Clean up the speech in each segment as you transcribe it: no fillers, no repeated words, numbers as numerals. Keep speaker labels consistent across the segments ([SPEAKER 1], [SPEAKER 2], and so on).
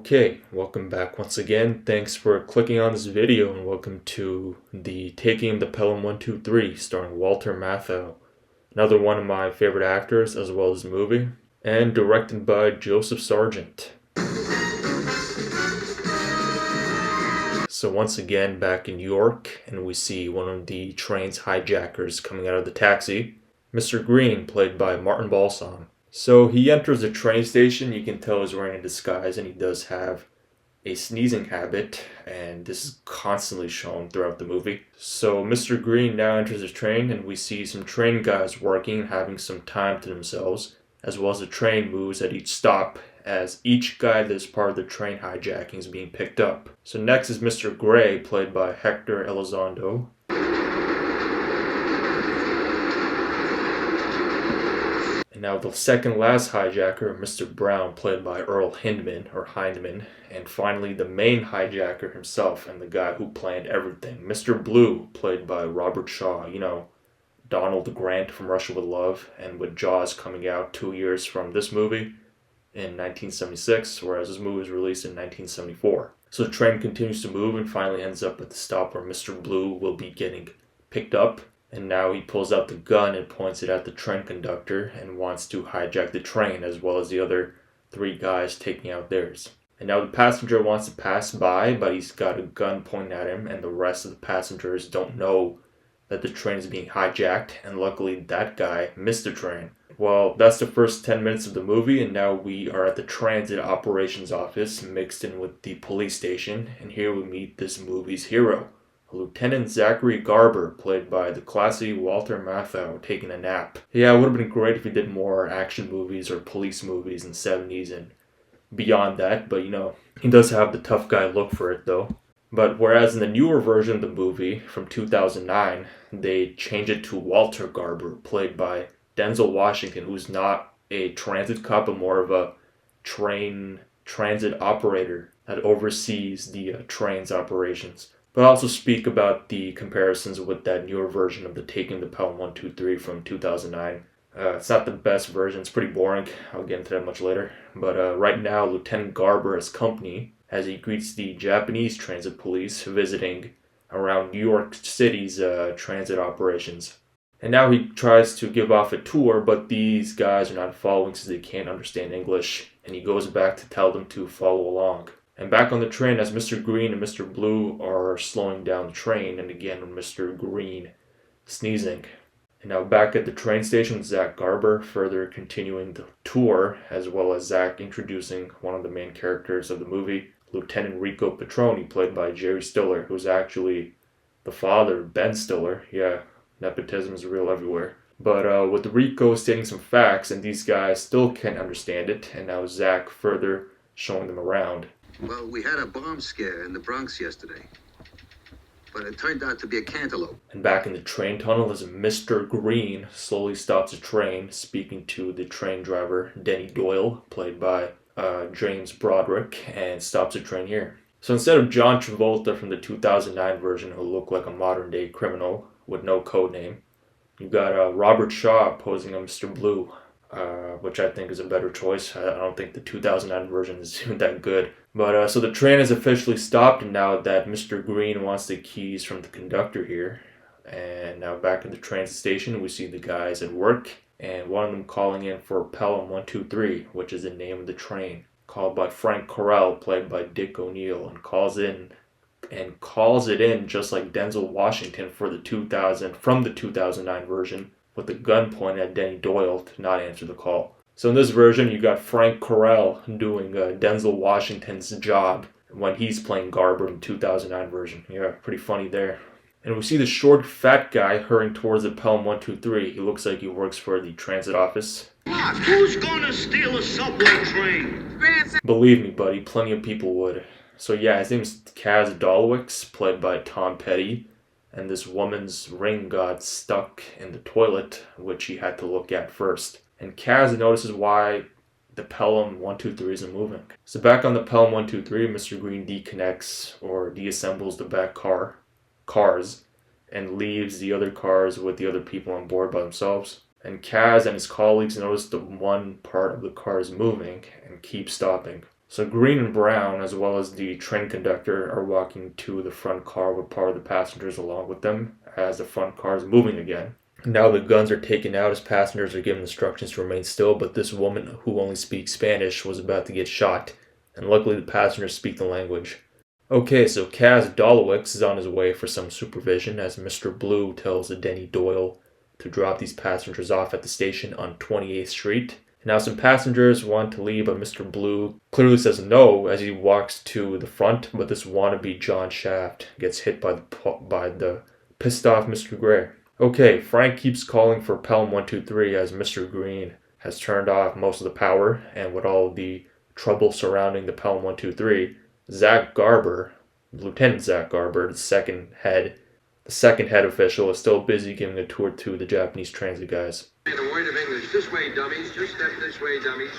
[SPEAKER 1] Okay, welcome back once again. Thanks for clicking on this video and welcome to the Taking the Pelham 123 starring Walter Matthau, another one of my favorite actors as well as the movie, and directed by Joseph Sargent. So once again back in New York, and we see one of the train's hijackers coming out of the taxi, Mr. Green, played by Martin Balsam. So he enters the train station. You can tell he's wearing a disguise, and he does have a sneezing habit, and this is constantly shown throughout the movie. So Mr. Green now enters the train, and we see some train guys working and having some time to themselves, as well as the train moves at each stop, as each guy that is part of the train hijacking is being picked up. So next is Mr. Gray, played by Hector Elizondo. And now the second last hijacker, Mr. Brown, played by Earl Hindman, and finally the main hijacker himself and the guy who planned everything, Mr. Blue, played by Robert Shaw, Donald Grant from Russia with Love, and with Jaws coming out 2 years from this movie in 1976, whereas this movie was released in 1974. So the train continues to move and finally ends up at the stop where Mr. Blue will be getting picked up. And now he pulls out the gun and points it at the train conductor and wants to hijack the train, as well as the other three guys taking out theirs. And now the passenger wants to pass by, but he's got a gun pointing at him, and the rest of the passengers don't know that the train is being hijacked, and luckily that guy missed the train. Well, that's the first 10 minutes of the movie, and now we are at the transit operations office mixed in with the police station, and here we meet this movie's hero, Lieutenant Zachary Garber, played by the classy Walter Matthau, taking a nap. Yeah, it would have been great if he did more action movies or police movies in the 70s and beyond that, but he does have the tough guy look for it though. But whereas in the newer version of the movie from 2009, they change it to Walter Garber, played by Denzel Washington, who's not a transit cop, but more of a train transit operator that oversees the train's operations. But I'll also speak about the comparisons with that newer version of the Taking the Pelham 123 from 2009. It's not the best version. It's pretty boring. I'll get into that much later. But right now, Lieutenant Garber has company as he greets the Japanese transit police visiting around New York City's transit operations. And now he tries to give off a tour, but these guys are not following since they can't understand English. And he goes back to tell them to follow along. And back on the train, as Mr. Green and Mr. Blue are slowing down the train, and again Mr. Green sneezing. And now back at the train station, Zach Garber further continuing the tour, as well as Zach introducing one of the main characters of the movie, Lieutenant Rico Petroni, played by Jerry Stiller, who's actually the father of Ben Stiller. Yeah, nepotism is real everywhere. But with Rico stating some facts, and these guys still can't understand it, and now Zach further showing them around.
[SPEAKER 2] Well, we had a bomb scare in the Bronx yesterday, but it turned out to be a cantaloupe.
[SPEAKER 1] And back in the train tunnel, as Mr. Green slowly stops the train, speaking to the train driver, Denny Doyle, played by James Broderick, and stops the train here. So instead of John Travolta from the 2009 version, who looked like a modern-day criminal with no code name, you got Robert Shaw posing as Mr. Blue, which I think is a better choice. I don't think the 2009 version is even that good. But so the train has officially stopped, and now that Mr. Green wants the keys from the conductor here. And now back at the train station, we see the guys at work, and one of them calling in for Pelham 123, which is the name of the train, called by Frank Correll, played by Dick O'Neill, and calls it in just like Denzel Washington from the 2009 version, with the gun pointed at Denny Doyle to not answer the call. So in this version, you got Frank Correll doing Denzel Washington's job when he's playing Garber in the 2009 version. Yeah, pretty funny there. And we see the short, fat guy hurrying towards the Pelham 123. He looks like he works for the transit office.
[SPEAKER 3] Look, who's gonna steal a subway train?
[SPEAKER 1] Believe me, buddy, plenty of people would. So yeah, his name is Kaz Dolowitz, played by Tom Petty. And this woman's ring got stuck in the toilet, which he had to look at first. And Kaz notices why the Pelham 123 isn't moving. So back on the Pelham 123, Mr. Green deconnects or deassembles the back cars and leaves the other cars with the other people on board by themselves. And Kaz and his colleagues notice the one part of the car is moving and keep stopping. So Green and Brown, as well as the train conductor, are walking to the front car with part of the passengers along with them as the front car is moving again. Now the guns are taken out as passengers are given instructions to remain still, but this woman who only speaks Spanish was about to get shot, and luckily the passengers speak the language. Okay, so Kaz Dolowitz is on his way for some supervision as Mr. Blue tells Denny Doyle to drop these passengers off at the station on 28th Street. Now some passengers want to leave, but Mr. Blue clearly says no as he walks to the front, but this wannabe John Shaft gets hit by the pissed off Mr. Gray. Okay, Frank keeps calling for Pelham 123 as Mr. Green has turned off most of the power, and with all the trouble surrounding the Pelham 123, Zach Garber, Lieutenant Zach Garber, the second head official, is still busy giving a tour to the Japanese transit guys.
[SPEAKER 4] A word of English. This way, dummies. Just step this way, dummies.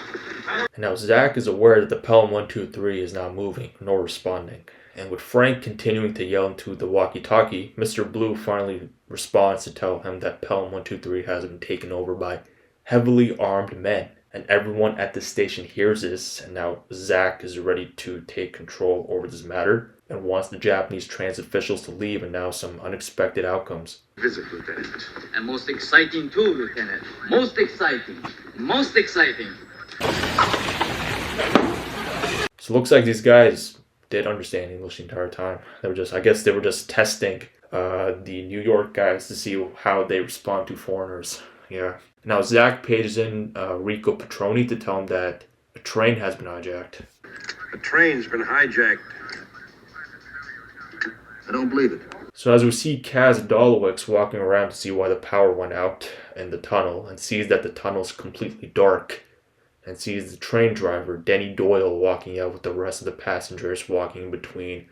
[SPEAKER 1] And now Zach is aware that the Pelham 123 is not moving nor responding. And with Frank continuing to yell into the walkie-talkie, Mr. Blue finally responds to tell him that Pelham 123 has been taken over by heavily armed men. And everyone at the station hears this, and now Zach is ready to take control over this matter and wants the Japanese transit officials to leave, and now some unexpected outcomes.
[SPEAKER 4] Visit, Lieutenant.
[SPEAKER 5] And most exciting too, Lieutenant. Most exciting. Most exciting.
[SPEAKER 1] So it looks like these guys did understand English the entire time. I guess they were just testing the New York guys to see how they respond to foreigners. Yeah. Now Zach pages in Rico Petroni to tell him that a train has been hijacked.
[SPEAKER 4] A train's been hijacked.
[SPEAKER 2] I don't believe it.
[SPEAKER 1] So as we see Kaz Dolowitz walking around to see why the power went out in the tunnel, and sees that the tunnel's completely dark, and sees the train driver, Denny Doyle, walking out with the rest of the passengers, walking between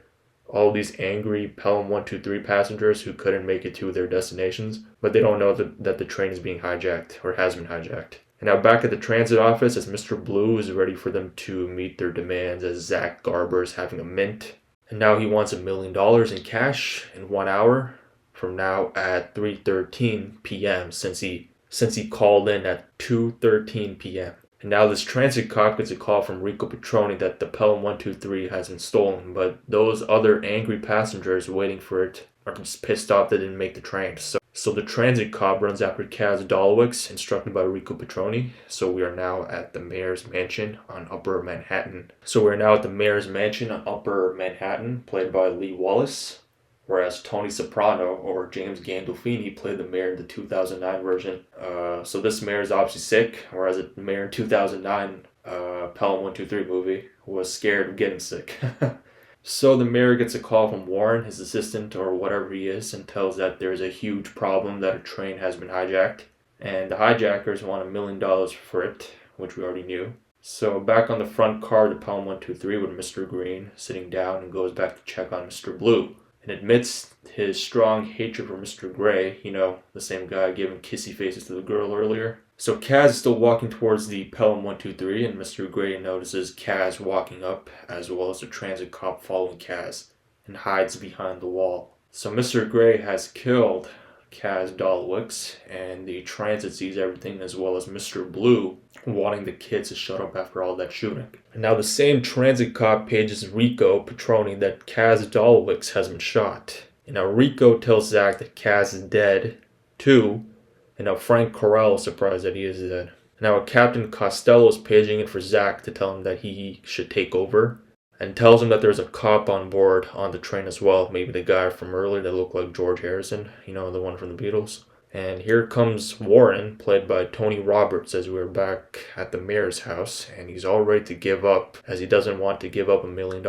[SPEAKER 1] all these angry Pelham 123 passengers who couldn't make it to their destinations, but they don't know that the train is being hijacked, or has been hijacked. And now back at the transit office, as Mr. Blue is ready for them to meet their demands, as Zach Garber is having a mint. And now he wants $1 million in cash in 1 hour from now at 3:13 p.m. since he called in at 2:13 p.m. And now this transit cop gets a call from Rico Petroni that the Pelham 123 has been stolen, but those other angry passengers waiting for it are just pissed off they didn't make the train. So the transit cop runs after Kaz Dolowitz, instructed by Rico Petroni. So we are now at the mayor's mansion on Upper Manhattan. Played by Lee Wallace. Whereas Tony Soprano or James Gandolfini played the mayor in the 2009 version. So this mayor is obviously sick, whereas the mayor in 2009 Pelham 123 movie was scared of getting sick. So the mayor gets a call from Warren, his assistant or whatever he is, and tells that there's a huge problem that a train has been hijacked. And the hijackers want $1 million for it, which we already knew. So back on the front car of the Pelham 123 with Mr. Green sitting down and goes back to check on Mr. Blue. And admits his strong hatred for Mr. Gray, the same guy giving kissy faces to the girl earlier. So Kaz is still walking towards the Pelham 123, and Mr. Gray notices Kaz walking up, as well as the transit cop following Kaz, and hides behind the wall. So Mr. Gray has killed Kaz Dolowitz, and the transit sees everything, as well as Mr. Blue wanting the kids to shut up after all that shooting. And now the same transit cop pages Rico Petroni that Kaz Dolowitz has been shot. And now Rico tells Zach that Kaz is dead, too. And now Frank Correll is surprised that he is dead. Now Captain Costello is paging in for Zach to tell him that he should take over, and tells him that there's a cop on board on the train as well. Maybe the guy from earlier that looked like George Harrison, the one from the Beatles. And here comes Warren, played by Tony Roberts, as we're back at the mayor's house, and he's all ready to give up, as he doesn't want to give up $1 million.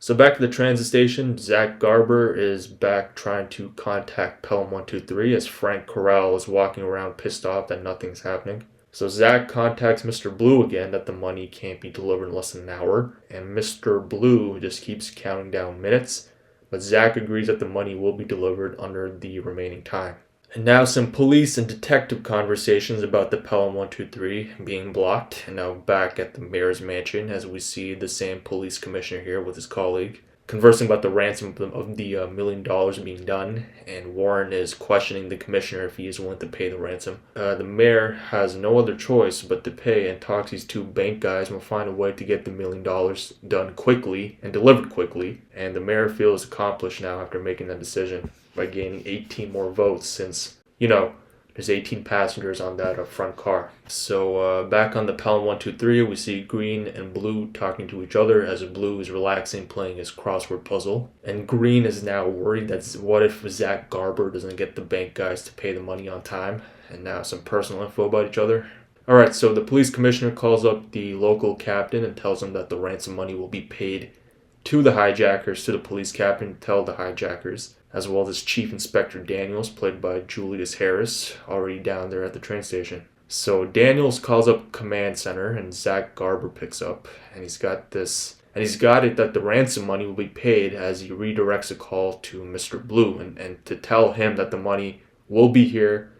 [SPEAKER 1] So back at the transit station, Zach Garber is back trying to contact Pelham 123 as Frank Corral is walking around pissed off that nothing's happening. So Zach contacts Mr. Blue again that the money can't be delivered in less than an hour, and Mr. Blue just keeps counting down minutes, but Zach agrees that the money will be delivered under the remaining time. And now some police and detective conversations about the Pelham 123 being blocked, and now back at the mayor's mansion as we see the same police commissioner here with his colleague conversing about the ransom of the $1 million being done, and Warren is questioning the commissioner if he is willing to pay the ransom. The mayor has no other choice but to pay and talks these two bank guys and will find a way to get the $1 million done quickly and delivered quickly, and the mayor feels accomplished now after making that decision by gaining 18 more votes since, there's 18 passengers on that front car. So back on the Pelham 123, we see Green and Blue talking to each other as Blue is relaxing playing his crossword puzzle. And Green is now worried that what if Zach Garber doesn't get the bank guys to pay the money on time? And now some personal info about each other. Alright, so the police commissioner calls up the local captain and tells him that the ransom money will be paid to the hijackers, to the police captain to tell the hijackers, as well as Chief Inspector Daniels, played by Julius Harris, already down there at the train station. So Daniels calls up command center and Zach Garber picks up, and he's got it that the ransom money will be paid as he redirects a call to Mr. Blue and to tell him that the money will be here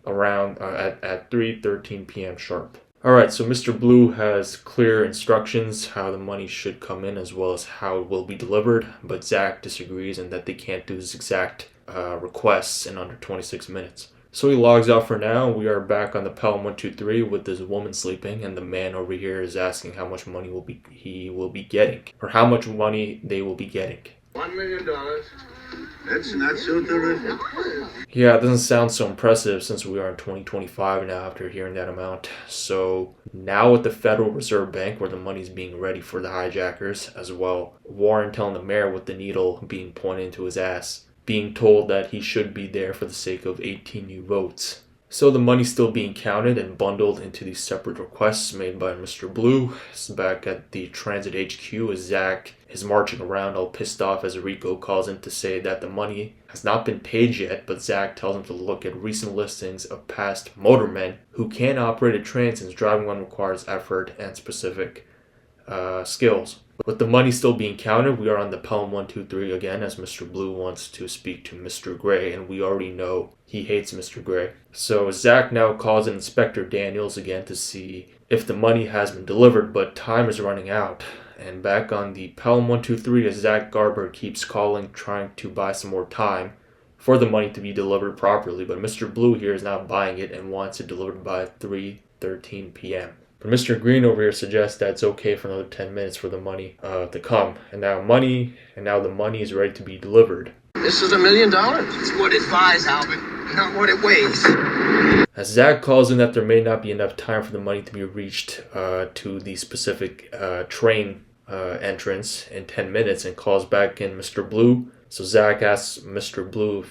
[SPEAKER 1] around at 3:13 p.m. sharp. Alright, so Mr. Blue has clear instructions how the money should come in as well as how it will be delivered, but Zach disagrees and that they can't do this exact requests in under 26 minutes. So he logs out for now. We are back on the Pelham 123 with this woman sleeping, and the man over here is asking how much money he will be getting, or how much money they will be getting.
[SPEAKER 4] $1 million.
[SPEAKER 2] That's not so terrific.
[SPEAKER 1] Yeah, it doesn't sound so impressive since we are in 2025 now after hearing that amount. So now at the Federal Reserve Bank where the money's being ready for the hijackers as well, Warren telling the mayor with the needle being pointed into his ass, being told that he should be there for the sake of 18 new votes. So the money's still being counted and bundled into these separate requests made by Mr. Blue. It's back at the Transit HQ as Zach is marching around all pissed off as Rico calls him to say that the money has not been paid yet, but Zach tells him to look at recent listings of past motormen who can operate a train since driving one requires effort and specific skills. With the money still being counted, we are on the Pelham 123 again as Mr. Blue wants to speak to Mr. Gray, and we already know he hates Mr. Gray. So Zach now calls in Inspector Daniels again to see if the money has been delivered, but time is running out. And back on the Pelham 123 as Zach Garber keeps calling, trying to buy some more time for the money to be delivered properly, but Mr. Blue here is not buying it and wants it delivered by 3:13 p.m. But Mr. Green over here suggests that it's okay for another 10 minutes for the money to come. And now the money is ready to be delivered.
[SPEAKER 4] This is $1 million. It's what it buys, Albert, not what it weighs.
[SPEAKER 1] As Zach calls in that there may not be enough time for the money to be reached to the specific train entrance in 10 minutes and calls back in Mr. Blue. So Zach asks Mr. Blue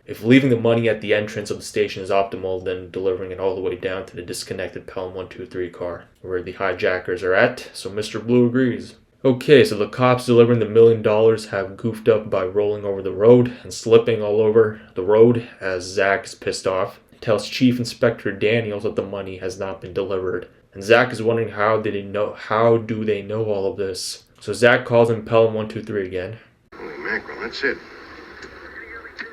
[SPEAKER 1] if leaving the money at the entrance of the station is optimal, then delivering it all the way down to the disconnected Pelham 123 car where the hijackers are at. So Mr. Blue agrees. Okay, so the cops delivering the $1 million have goofed up by rolling over the road and slipping all over the road as Zach is pissed off. He tells Chief Inspector Daniels that the money has not been delivered. And Zach is wondering how do they know all of this. So Zach calls in Pelham 123 again.
[SPEAKER 4] Holy mackerel, that's it.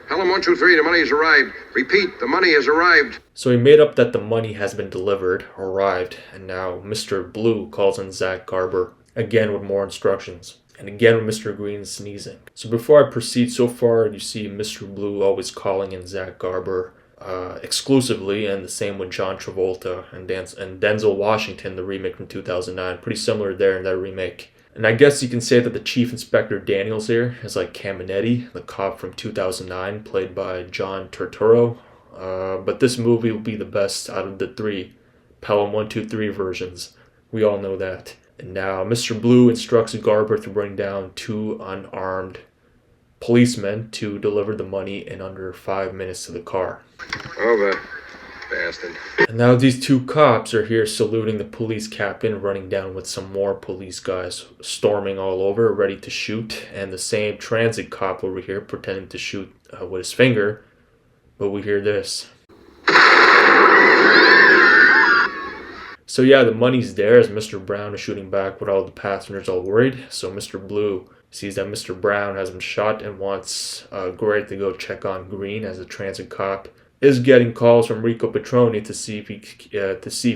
[SPEAKER 4] Pelham 123, the money has arrived. Repeat, the money has arrived.
[SPEAKER 1] So he made up that the money has been delivered, arrived, and now Mr. Blue calls in Zach Garber, again with more instructions, and again with Mr. Green sneezing. So before I proceed, so far you see Mr. Blue always calling in Zach Garber exclusively, and the same with John Travolta and Denzel Washington, the remake from 2009. Pretty similar there in that remake. And I guess you can say that the Chief Inspector Daniels here is like Caminetti, the cop from 2009, played by John Turturro. But this movie will be the best out of the three Pelham 123 versions. We all know that. And now Mr. Blue instructs Garber to bring down 2 unarmed policemen to deliver the money in under 5 minutes to the car.
[SPEAKER 4] Over. Bastard.
[SPEAKER 1] And now these 2 cops are here saluting the police captain, running down with some more police guys storming all over, ready to shoot. And the same transit cop over here pretending to shoot with his finger. But we hear this. So yeah, the money's there as Mr. Brown is shooting back with all the passengers all worried. So Mr. Blue sees that Mr. Brown has been shot and wants Gray to go check on Green as the transit cop is getting calls from Rico Petroni to see if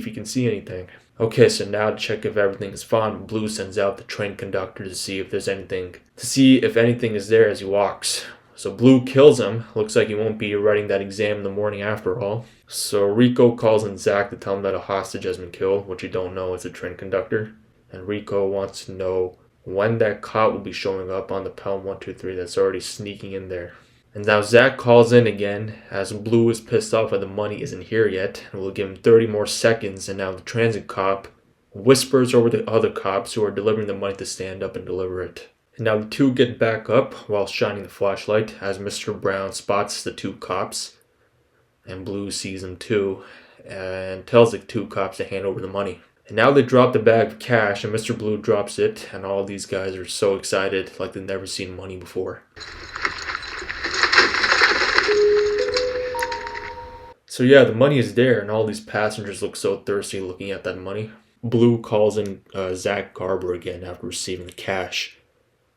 [SPEAKER 1] he can see anything. Okay, so now to check if everything is fine, Blue sends out the train conductor to see if anything is there as he walks. So Blue kills him. Looks like he won't be writing that exam in the morning after all. So Rico calls in Zach to tell him that a hostage has been killed, which you don't know is a train conductor. And Rico wants to know when that cop will be showing up on the Pelham 123 that's already sneaking in there. And now Zach calls in again as Blue is pissed off that the money isn't here yet and will give him 30 more seconds. And now the transit cop whispers over the other cops who are delivering the money to stand up and deliver it. And now the two get back up while shining the flashlight as Mr. Brown spots the two cops. And Blue sees them too and tells the two cops to hand over the money. And now they drop the bag of cash and Mr. Blue drops it and all these guys are so excited like they've never seen money before. So yeah, the money is there and all these passengers look so thirsty looking at that money. Blue calls in Zach Garber again after receiving the cash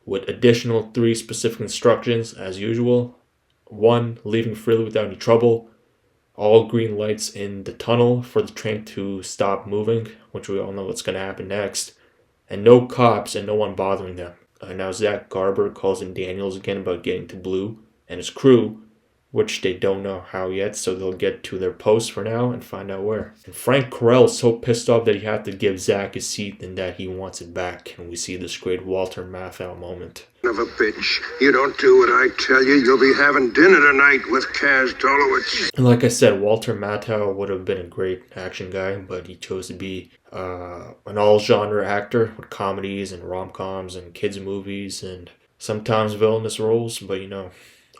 [SPEAKER 1] with additional 3 specific instructions as usual. 1, leaving freely without any trouble. All green lights in the tunnel for the train to stop moving, which we all know what's going to happen next. And no cops and no one bothering them. Now Zach Garber calls in Daniels again about getting to Blue and his crew, which they don't know how yet, so they'll get to their post for now and find out where. And Frank Carell is so pissed off that he had to give Zach his seat and that he wants it back. And we see this great Walter Matthau moment.
[SPEAKER 4] Of a bitch. You don't do what I tell you, you'll be having dinner tonight with Kaz Dolowitz.
[SPEAKER 1] And like I said, Walter Matthau would have been a great action guy, but he chose to be an all-genre actor with comedies and rom-coms and kids' movies and sometimes villainous roles, but would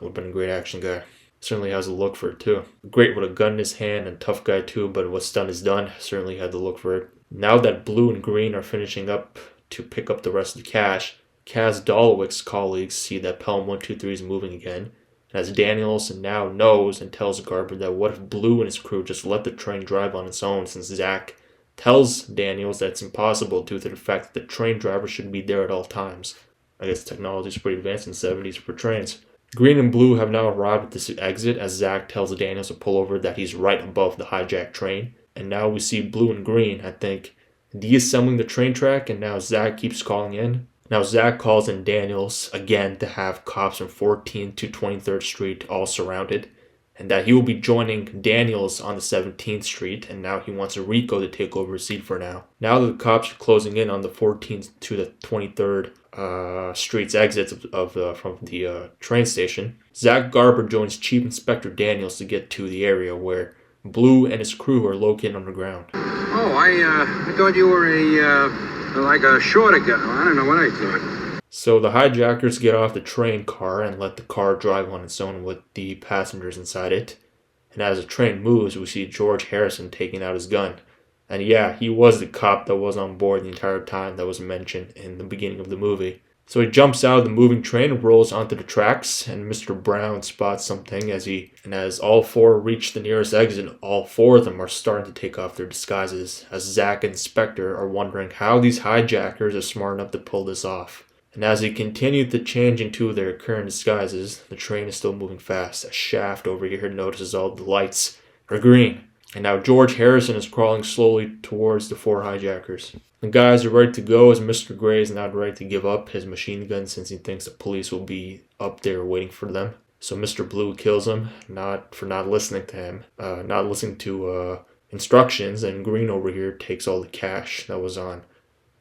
[SPEAKER 1] have been a great action guy. Certainly has a look for it too. Great with a gun in his hand and tough guy too, but what's done is done. Certainly had the look for it. Now that Blue and Green are finishing up to pick up the rest of the cash, Kaz Dolowitz's colleagues see that Pelham 123 is moving again. And as Danielson now knows and tells Garber that what if Blue and his crew just let the train drive on its own, since Zach tells Daniels that it's impossible due to the fact that the train driver should be there at all times. I guess technology is pretty advanced in the 70s for trains. Green and Blue have now arrived at this exit as Zach tells Daniels to pull over that he's right above the hijacked train. And now we see Blue and Green, I think, deassembling the train track, and now Zach keeps calling in. Now Zach calls in Daniels again to have cops from 14th to 23rd Street all surrounded, and that he will be joining Daniels on the 17th Street, and now he wants Rico to take over his seat for now. Now that the cops are closing in on the 14th to the 23rd Street's exits from the train station, Zach Garber joins Chief Inspector Daniels to get to the area where Blue and his crew are located underground.
[SPEAKER 4] Oh, I thought you were like a shorter guy. I don't know what I thought.
[SPEAKER 1] So the hijackers get off the train car and let the car drive on its own with the passengers inside it. And as the train moves, we see George Harrison taking out his gun. And yeah, he was the cop that was on board the entire time that was mentioned in the beginning of the movie. So he jumps out of the moving train and rolls onto the tracks, and Mr. Brown spots something as all 4 reach the nearest exit. All 4 of them are starting to take off their disguises, as Zach and Inspector are wondering how these hijackers are smart enough to pull this off. And as they continue to change into their current disguises, the train is still moving fast. A shaft over here notices all the lights are green. And now George Harrison is crawling slowly towards the 4 hijackers. The guys are ready to go as Mr. Gray is not ready to give up his machine gun since he thinks the police will be up there waiting for them. So Mr. Blue kills him, not listening to him, not listening to instructions, and Green over here takes all the cash that was on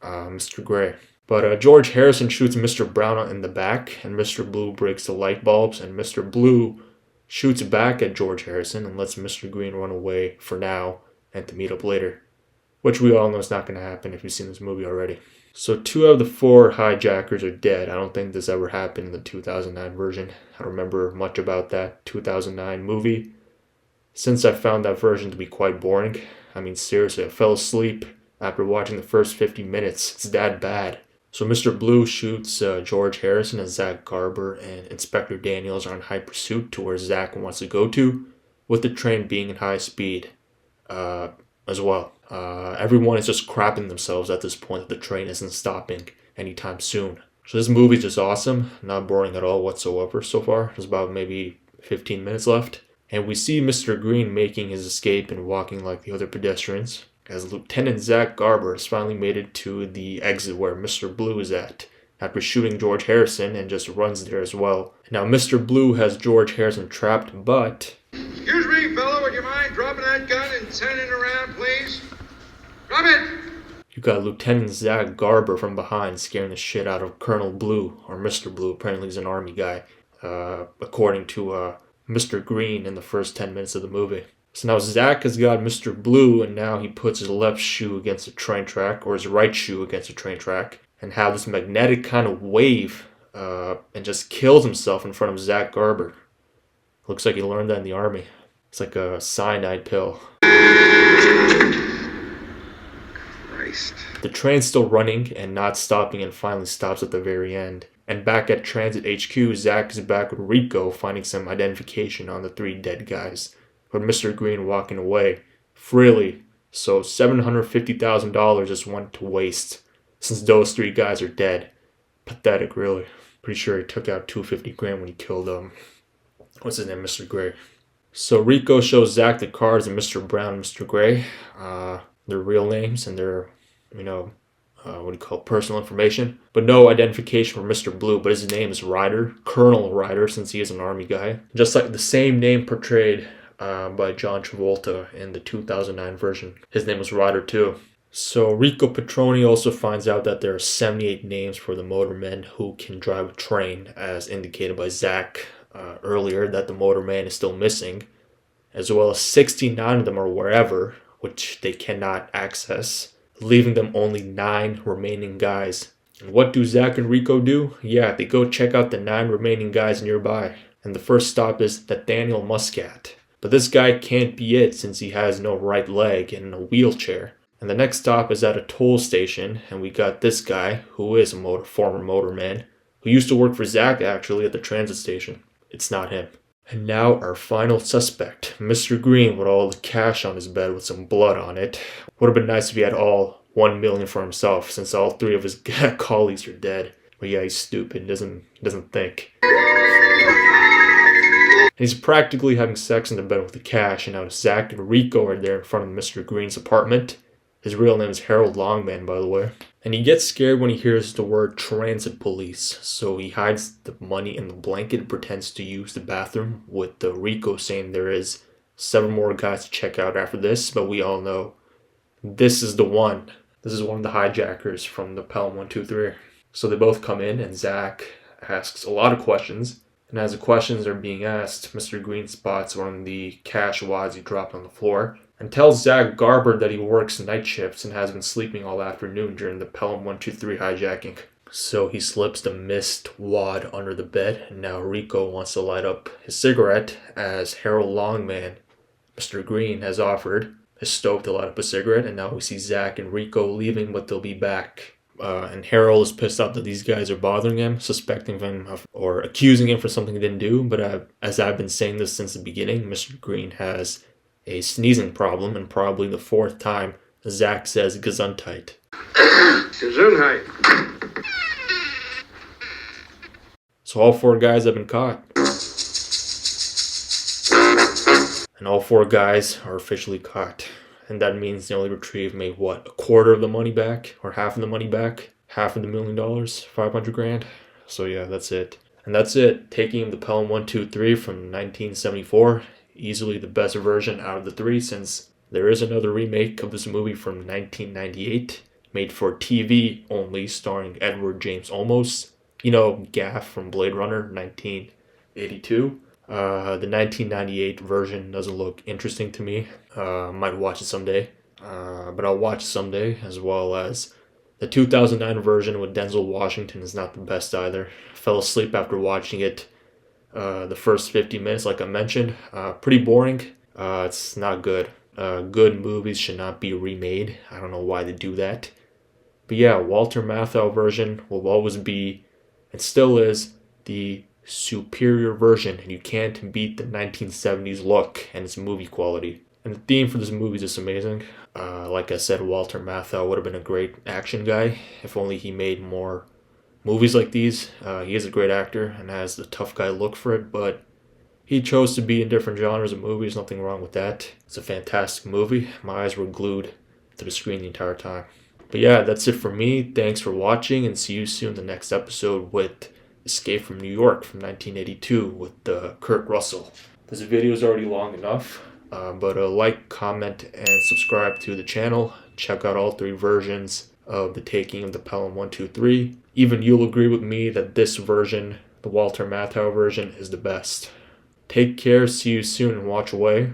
[SPEAKER 1] Mr. Gray. But George Harrison shoots Mr. Brown in the back, and Mr. Blue breaks the light bulbs, and Mr. Blue shoots back at George Harrison and lets Mr. Green run away for now and to meet up later, which we all know is not going to happen if you've seen this movie already. So 2 out of the 4 hijackers are dead. I don't think this ever happened in the 2009 version. I don't remember much about that 2009 movie, since I found that version to be quite boring. I mean, seriously, I fell asleep after watching the first 50 minutes. It's that bad. So Mr. Blue shoots George Harrison, and Zach Garber and Inspector Daniels are in high pursuit to where Zach wants to go to, with the train being in high speed as well. Everyone is just crapping themselves at this point that the train isn't stopping anytime soon. So this movie is just awesome, not boring at all whatsoever so far. There's about maybe 15 minutes left. And we see Mr. Green making his escape and walking like the other pedestrians, as Lieutenant Zach Garber has finally made it to the exit where Mr. Blue is at, after shooting George Harrison, and just runs there as well. Now Mr. Blue has George Harrison trapped, but...
[SPEAKER 4] Excuse me, fella, would you mind dropping that gun and turning it around, please? Drop it!
[SPEAKER 1] You got Lieutenant Zach Garber from behind scaring the shit out of Colonel Blue, or Mr. Blue. Apparently he's an army guy, according to Mr. Green in the first 10 minutes of the movie. So now Zach has got Mr. Blue, and now he puts his left shoe against a train track, or his right shoe against a train track, and have this magnetic kind of wave, and just kills himself in front of Zach Garber. Looks like he learned that in the army. It's like a cyanide pill.
[SPEAKER 4] Christ.
[SPEAKER 1] The train's still running and not stopping, and finally stops at the very end. And back at Transit HQ, Zach is back with Rico, finding some identification on the 3 dead guys, with Mr. Green walking away freely. So $750,000 just went to waste, since those 3 guys are dead. Pathetic, really. Pretty sure he took out $250,000 when he killed what's his name, Mr. Gray. So Rico shows Zach the cards and Mr. Brown and Mr. Gray, their real names and their, what do you call it, personal information. But no identification for Mr. Blue, but his name is Ryder, Colonel Ryder, since he is an army guy. Just like the same name portrayed by John Travolta in the 2009 version. His name was Ryder too. So Rico Petroni also finds out that there are 78 names for the motormen who can drive a train, as indicated by Zach earlier, that the motorman is still missing, as well as 69 of them are wherever, which they cannot access, leaving them only 9 remaining guys. And what do Zach and Rico do? Yeah, they go check out the 9 remaining guys nearby. And the first stop is Nathaniel Muscat. But this guy can't be it, since he has no right leg and a wheelchair. And the next stop is at a toll station, and we got this guy, who is a former motorman, who used to work for Zach actually at the transit station. It's not him. And now our final suspect, Mr. Green, with all the cash on his bed with some blood on it. Would have been nice if he had all $1 million for himself, since all 3 of his colleagues are dead. But yeah, he's stupid, doesn't think. And he's practically having sex in the bed with the cash, and now Zach and Rico are there in front of Mr. Green's apartment. His real name is Harold Longman, by the way. And he gets scared when he hears the word transit police, so he hides the money in the blanket and pretends to use the bathroom, with the Rico saying there is 7 more guys to check out after this, but we all know this is the one. This is one of the hijackers from the Pelham 123. So they both come in, and Zach asks a lot of questions, and as the questions are being asked, Mr. Green spots one of the cash wads he dropped on the floor, and tells Zach Garber that he works night shifts and has been sleeping all afternoon during the Pelham 123 hijacking. So he slips the missed wad under the bed, and now Rico wants to light up his cigarette, as Harold Longman, Mr. Green, has offered his stove to light up a cigarette, and now we see Zach and Rico leaving, but they'll be back. And Harold is pissed off that these guys are bothering him, suspecting him or accusing him for something he didn't do. But as I've been saying this since the beginning, Mr. Green has a sneezing problem, and probably the 4th time Zach says Gesundheit.
[SPEAKER 4] Gesundheit.
[SPEAKER 1] So all 4 guys have been caught. And all 4 guys are officially caught. And that means they only retrieved maybe, a quarter of the money back? Or half of the money back? Half of the $1 million? $500,000? So yeah, that's it. And that's it. Taking the Pelham 123 from 1974. Easily the best version out of the 3, since there is another remake of this movie from 1998. Made for TV only, starring Edward James Olmos. Gaff from Blade Runner 1982. The 1998 version doesn't look interesting to me. Might watch it someday. But I'll watch it someday, as well as the 2009 version with Denzel Washington is not the best either. Fell asleep after watching it. The first 50 minutes, like I mentioned, pretty boring. It's not good. Good movies should not be remade. I don't know why they do that. But yeah, Walter Matthau version will always be, and still is, the superior version, and you can't beat the 1970s look and its movie quality. And the theme for this movie is just amazing. Like I said, Walter Matthau would have been a great action guy if only he made more movies like these. He is a great actor and has the tough guy look for it, but He chose to be in different genres of movies, nothing wrong with that. It's a fantastic movie. My eyes were glued to the screen the entire time. But yeah, that's it for me. Thanks for watching, and see you soon in the next episode with Escape from New York from 1982 with Kurt Russell. This video is already long enough, but like, comment, and subscribe to the channel. Check out all 3 versions of The Taking of the Pelham 123. Even you'll agree with me that this version, the Walter Matthau version, is the best. Take care, see you soon, and watch away.